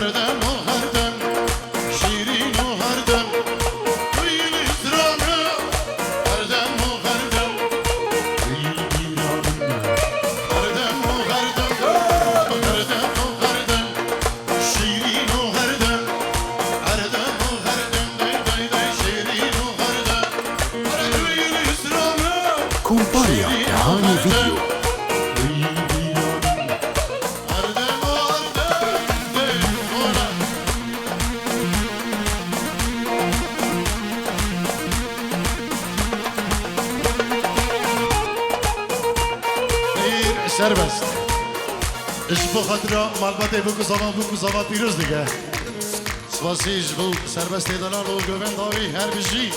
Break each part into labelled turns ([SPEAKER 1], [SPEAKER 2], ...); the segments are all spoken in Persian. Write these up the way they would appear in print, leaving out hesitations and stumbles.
[SPEAKER 1] هردم و هردم شیرین و هردم توی اسرانه هردم و هردم توی ایرانه هردم و هردم هردم و هردم شیرین و هردم هردم و هردم دای دای شیرین و هردم توی اسرانه
[SPEAKER 2] كومباريا هاني فيديو.
[SPEAKER 1] سربست اش بو خاطر مالباته بگو زمان پیروز دیگه سواسیش بو سربست دلال و گوین داوی هر بجی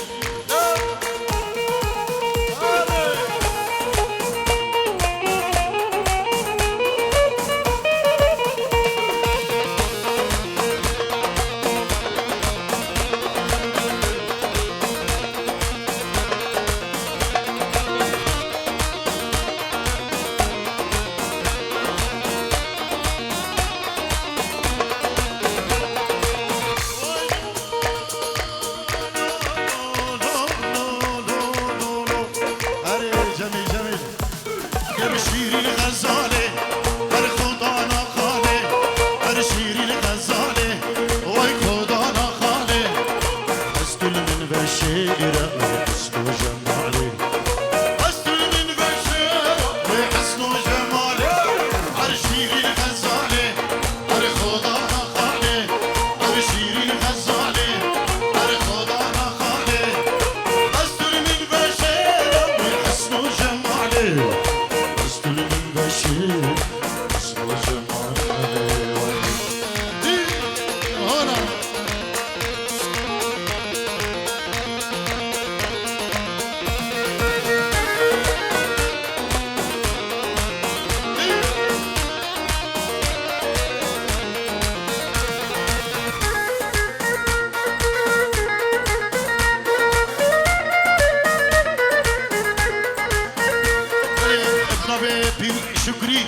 [SPEAKER 1] شکری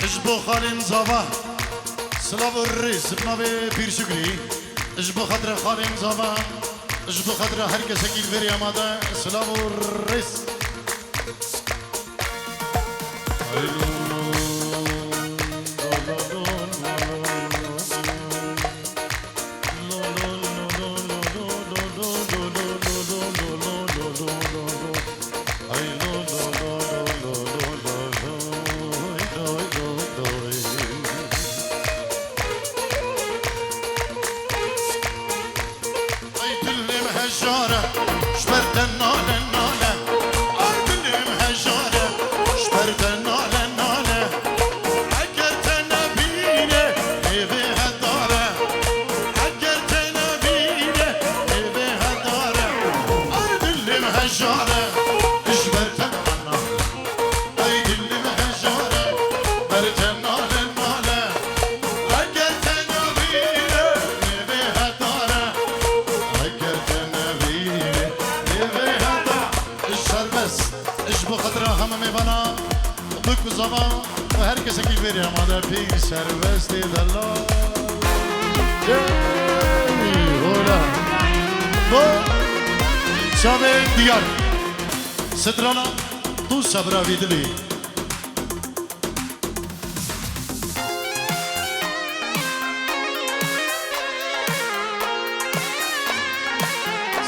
[SPEAKER 1] اجبو خالم زاوا سلام الرئیس بنابه پیر شکری اجبو خاطر خالم زاوا اجبو خاطر هر کسی که بری آماده سلام الرئیس و هر کسی که بری آماده پی سربست دلال اولا با شب دیگر سترانا تو صبرا ویدلی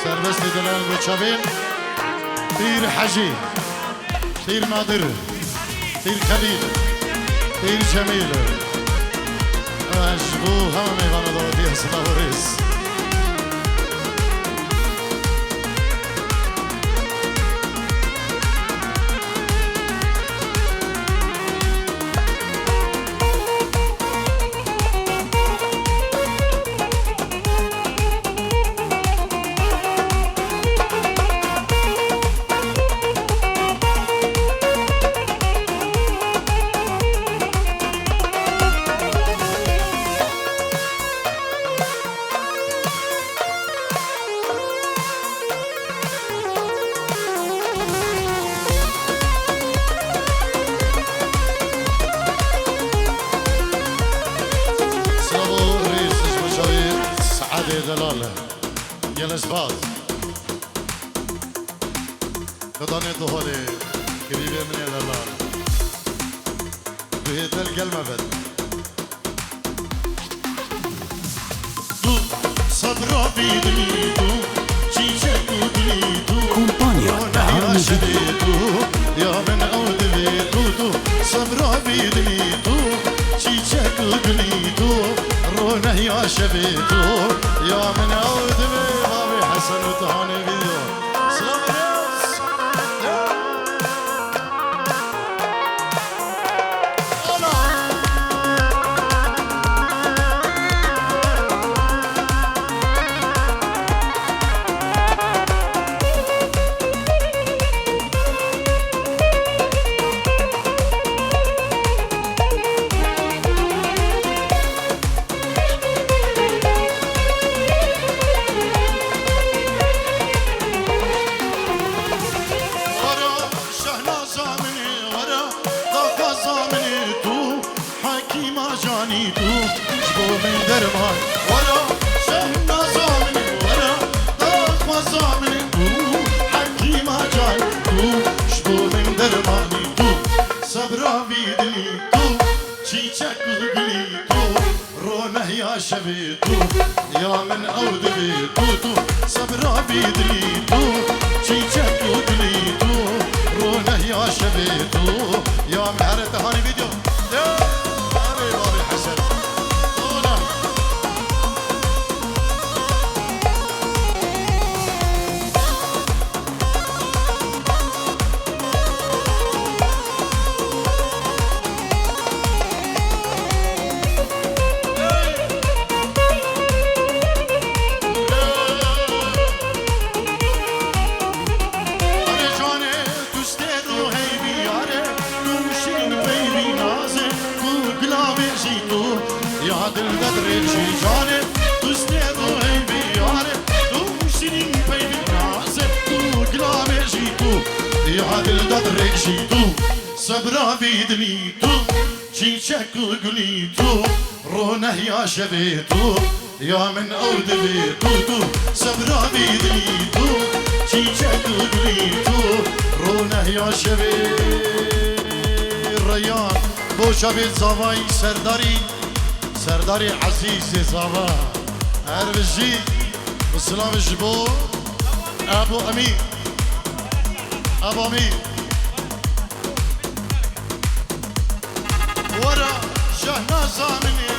[SPEAKER 1] سربست دلال و چابین پیر حجی پیر نادر پیر خلیل پیر جمیل اشبو همه میوان دادی اصلا و رس دلاله يا الاسباط خداني ظهري قريبه من يا دلاله بهيت الكلمه بد صبرا بيدنيتو چيچكو دنيتو
[SPEAKER 2] كومبانيا دهاني فيديو
[SPEAKER 1] يا من عود بيتو صبرا بيدنيتو چيچكو دنيتو رونه يا شبيتو يا من عود بيبي حسن وتهاني فيديو سلام شبيتو يا من عود بيتو صبرا بيدليتو چيچك ودليتو رونه يا شبيتو يا من هرت هاني فيديو يا بابي بابي حسن طولا دل ددري جاني تستيدو هي بياري تو شيرين بيبي نازه تو قلامي جيتو يا دل ددري جيتو صبرا بيدني تو چيچك قلي تو رونه يا شبيتو يا من عود بيتو تو صبرا بيدني تو چيچك قلي تو رونه يا شبيت ريان بو شبيت زواي سرداري سرداري عزيز زابا هربجي والسلام الجبور ابو امين ابو امين ورا شهناز مني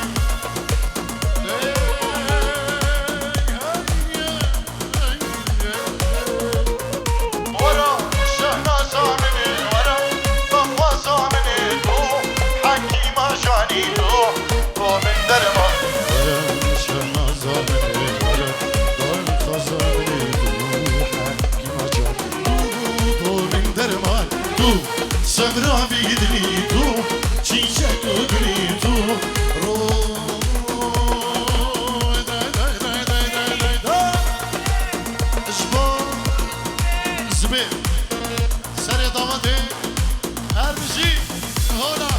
[SPEAKER 1] ورا شهناز مني ورا فواز مني تو حكيم جاني تو من درما ورا شهناز مني ورا فواز مني تو حكيم جاني تو من درما تو صبرا بيدني تو چيچك ودني تو رو زبير سري ضمدي هربجي هولا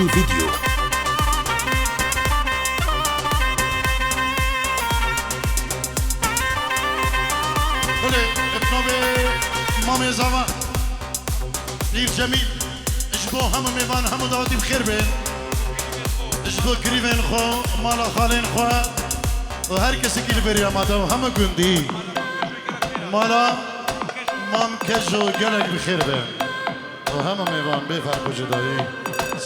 [SPEAKER 2] دهاني فيديو.
[SPEAKER 1] قولي ابنوبي مامي زوا دير جميل اجبو هم ميوان هم دعوتي بخير بين اجبو كريفين خو مالا خالين خو وهر کسی که بریا ماده و همه گندی مالا مام کجو گلک بخیر بین و همه میوان بفرق و جدایی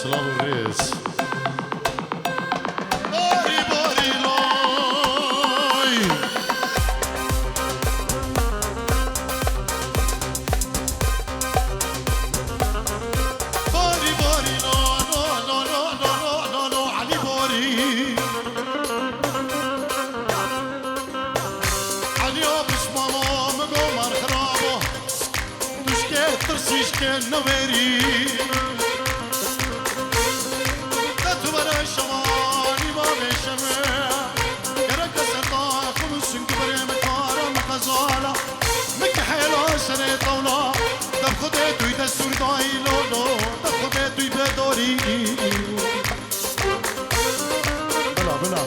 [SPEAKER 1] سلام و ریز باری باری لای باری باری لو لو لو لو لو لو لو علی باری ترسيش كان نويري تاتو برا شمالي بابي شمال كرك سطاق ومسن كبري مكارا مقزالا مك حيلا سنة طولا دب خدتو يدسور داي لولو دب خدتو يبدوري بلا بلا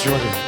[SPEAKER 1] شوية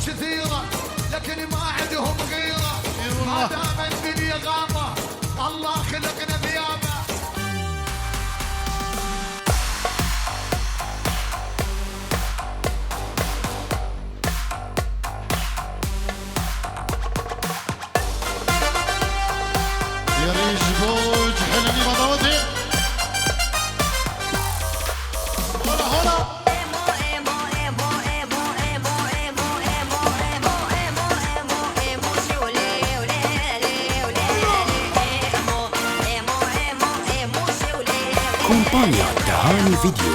[SPEAKER 3] كثيرة لكن ما عندهم غيرة ما دام الدنيا غابة الله خلقنا ثيابة
[SPEAKER 1] يا ريش بوج حلمي مضوتي هلا هلا
[SPEAKER 2] كومبانيا دهاني فيديو.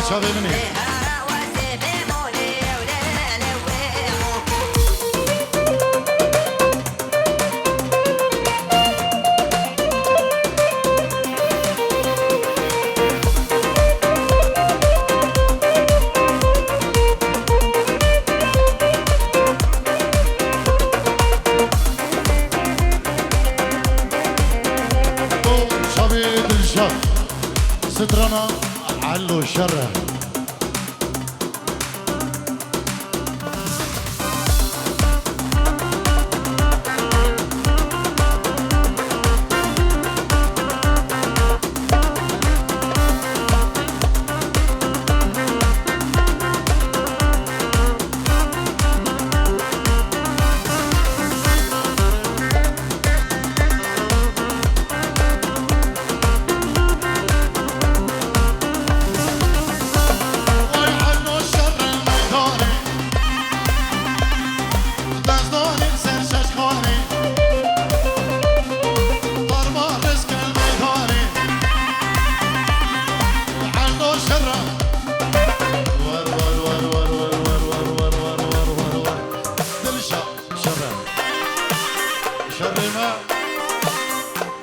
[SPEAKER 1] شابي مني شابي دلشاب سترنا علو شره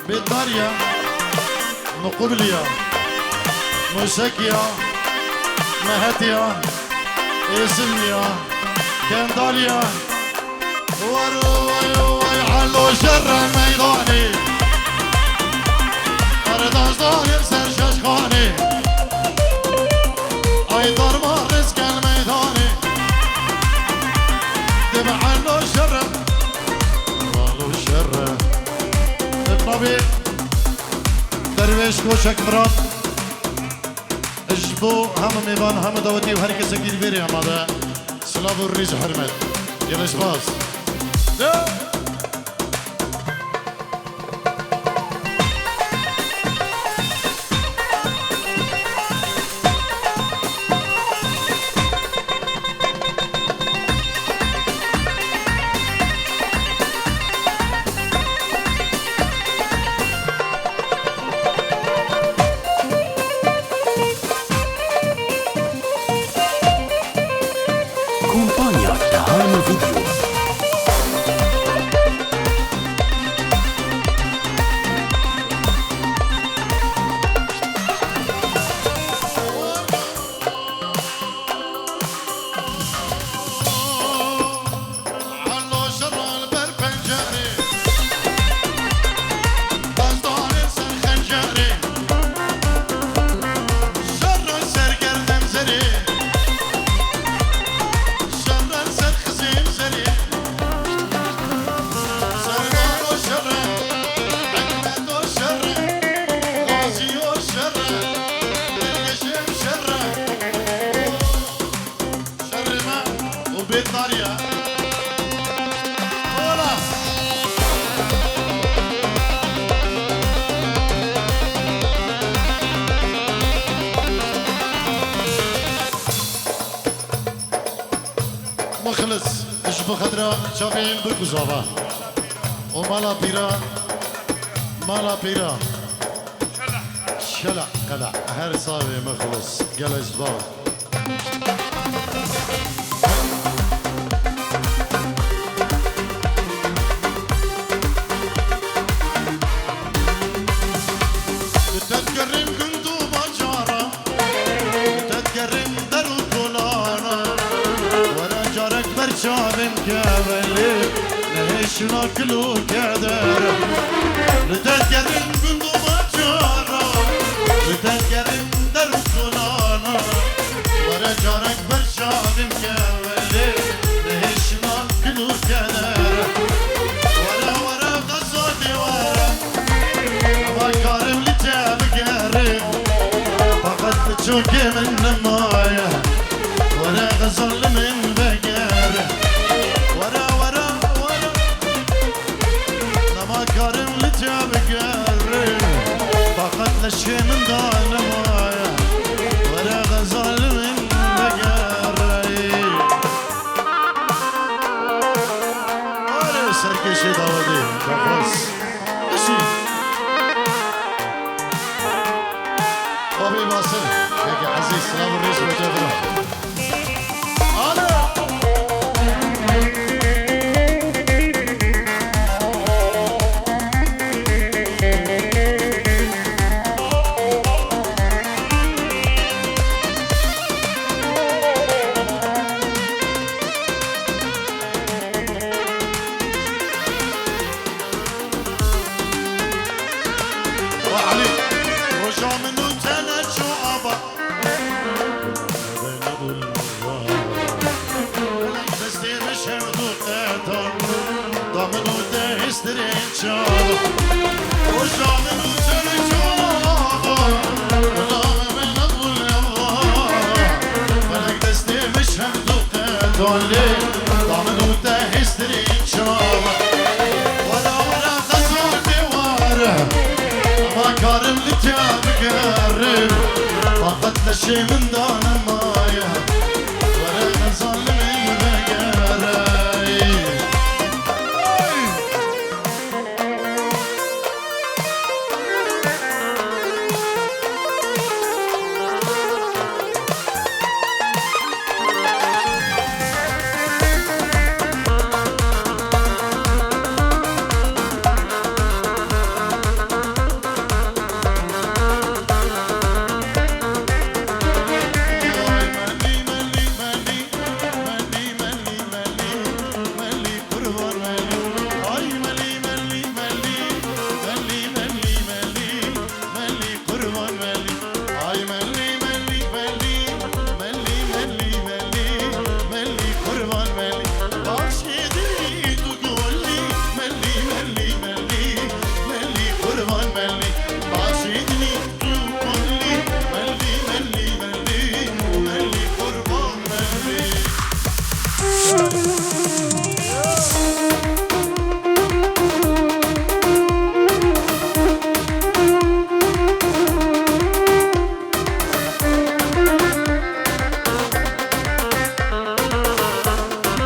[SPEAKER 1] بيطاريا مقبليا موسكيا مهتيا اسميا كنداليا وروي علو شر ميداني ارداش داير سر ششخاني اي ضربة رزق الميداني دمع علو شر علو شر نبي درويش كوشك مراد اجبو هم ميبان هم دوتي وهر كسا كيل بيري هذا سلاف الريز حرمت يلا شباز
[SPEAKER 2] Kumpania Idealny Video.
[SPEAKER 1] بيطاريا ولا مخلص ايش بخدرة شافين بكوزافا ومالا بيرا مالا بيرا شلع قلع هر صاوي مخلص جلس بار تتكرم كنتو بجارة تتكرم درو كولانا ورا جارك برشام كابلي نهيش ناكلو كدر تتكرم كنتو بجارة تتكرم درو كولانا ورا جارك برشام كابلي نهيش ناكلو كدر ورا ورا غزالي ورا ما كارم فقط تشوكي من نمايا ورا غزل من بقر ورا ورا ورا نما كارم لجاب قر فقط لشي من دانمايا ورا غزل من بقر ورا سركشي داودي كفاس اشي بابي باسل يا عزيز سلام الرئيس وجبره انا وعلي رجع منه ثلاث شعبة دستي مش هردو قاتل ضمنو ده هسترين شعبة رجع منه ثلاث شعبة ضمن أقول ملك دستي مش هردو قاتل ضمنو ده هسترين شعبة ولا خزور دواره ما كارم لتياب قرب فقط لشي من دون مايه ولا ظلم بقري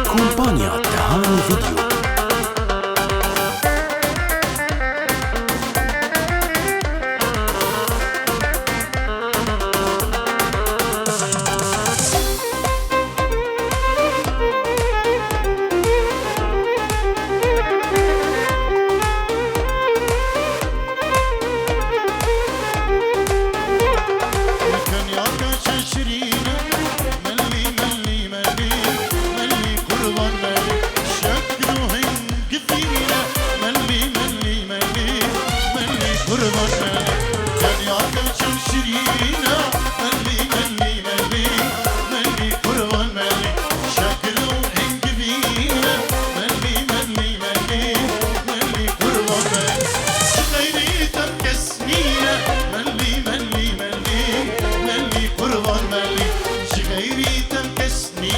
[SPEAKER 2] كومبانيا تهاني فيديو.
[SPEAKER 1] لكن يا تشرينا ملي ملي ملي ملي قربان ملي شكله هنق فينا ملي ملي ملي ملي قربان ملي كان يا تشرينا ملي ملي ملي ملي قربان ملي شكله هنق فينا ملي ملي ملي ملي قربان ملي غيري تمكسنينا ملي ملي ملي ملي قربان ملي شغيري تمكسني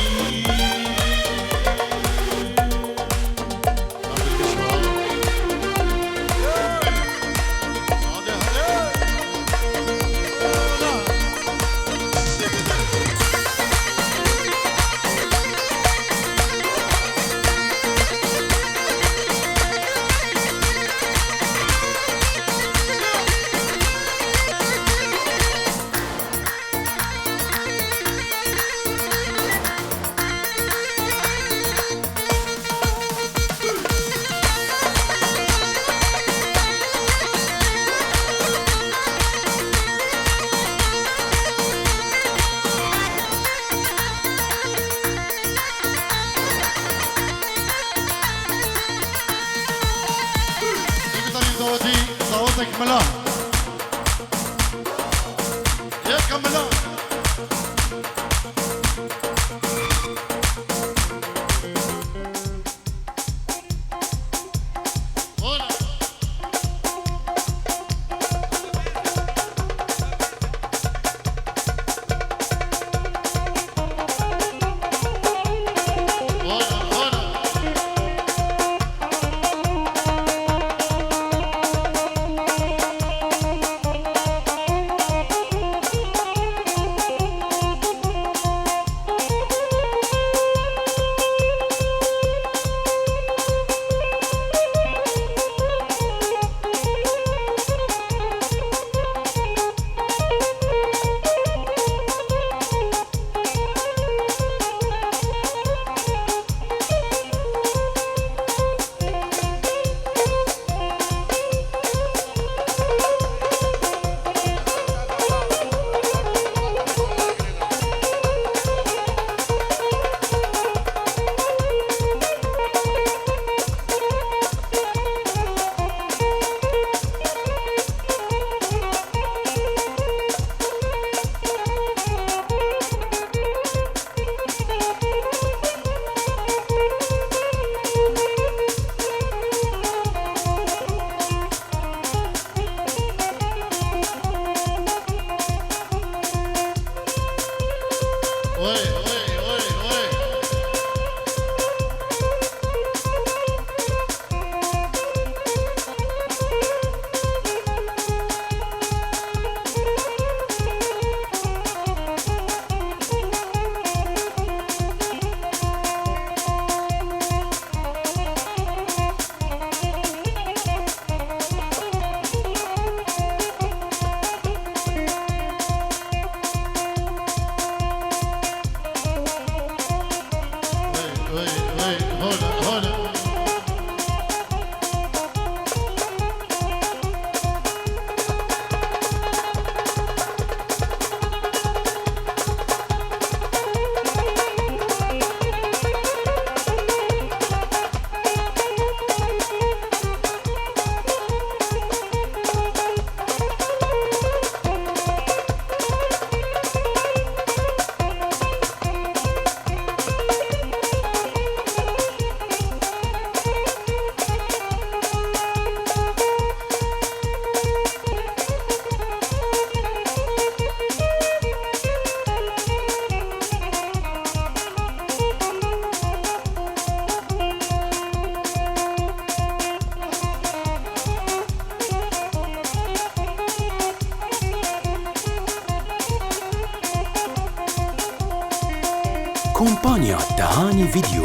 [SPEAKER 1] صوتك ملاه يا كملاه
[SPEAKER 2] كومبانيا تهاني فيديو.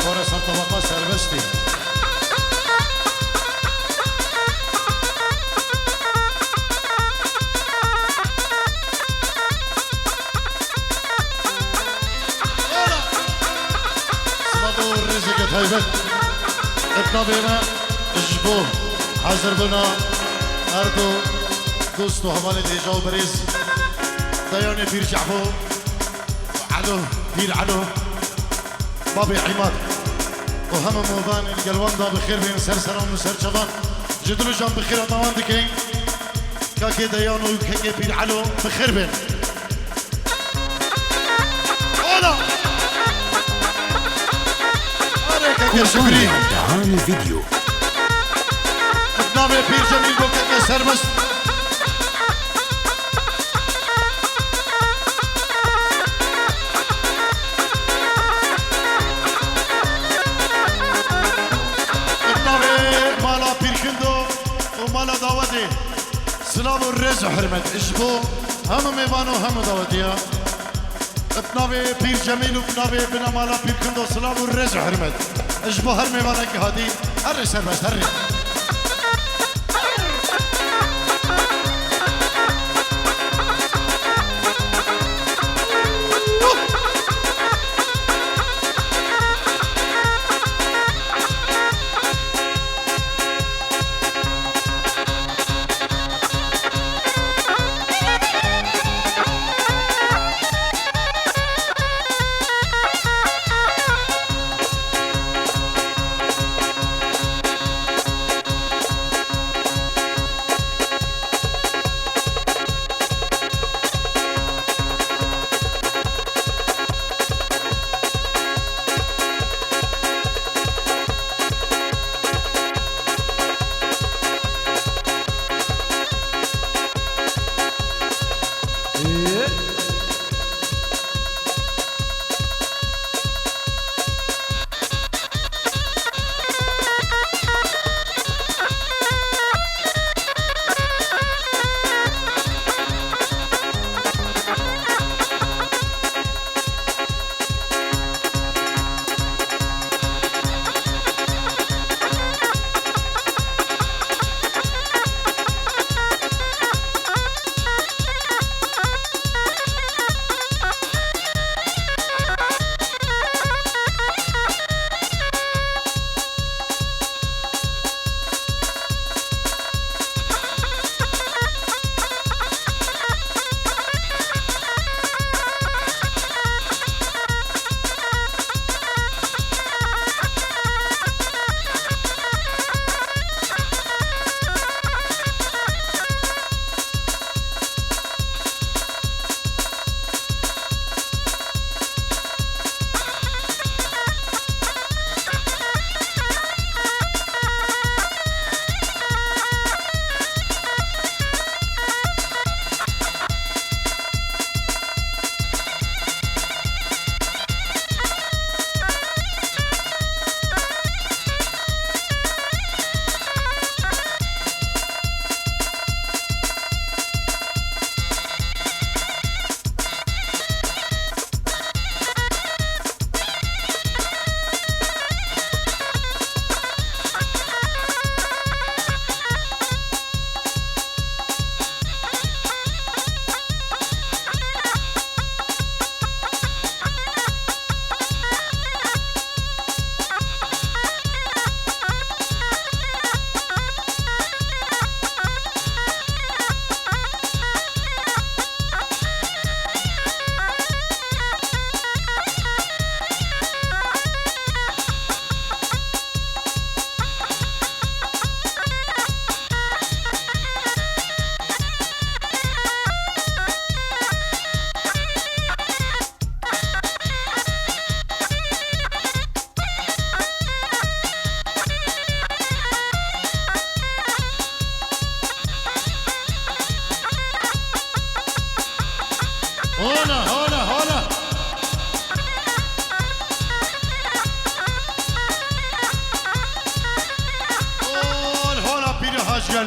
[SPEAKER 1] ورا صار طبقات سربستي صمدوا الرزق تهيبت الطبيبة اجبوه حاضر بنا اردو دوستو همالي ديجاو بريز ديوني بير جعفو علو بير علو بابي عماد وهم موضان القلوان دا بخير بين سرسران وسرشبان جدلو جان بخير طوان دكين كاكي ديانو وكاكي بير علو بخير بين اولا انا كاكي شكري
[SPEAKER 2] تهاني فيديو
[SPEAKER 1] ابنامي بير جميل وكاكي سرمس رز وحرمت اجبو هم ميوانو هم داوديا بناوي بير جميل وبناوي بنامالا بير كندو سلام ورز وحرمت اجبو هر ميوانك هادي هر سربس هر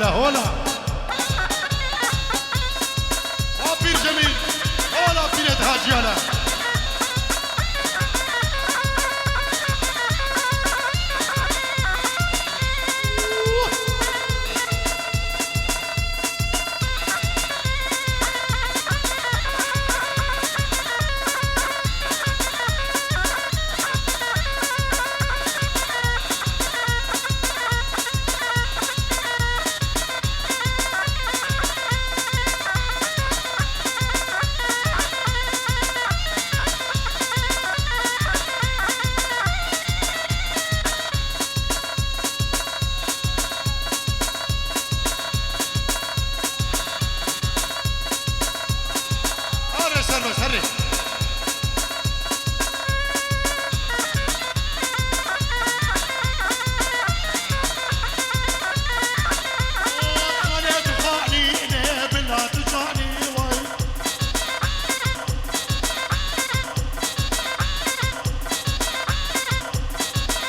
[SPEAKER 1] هولا هولا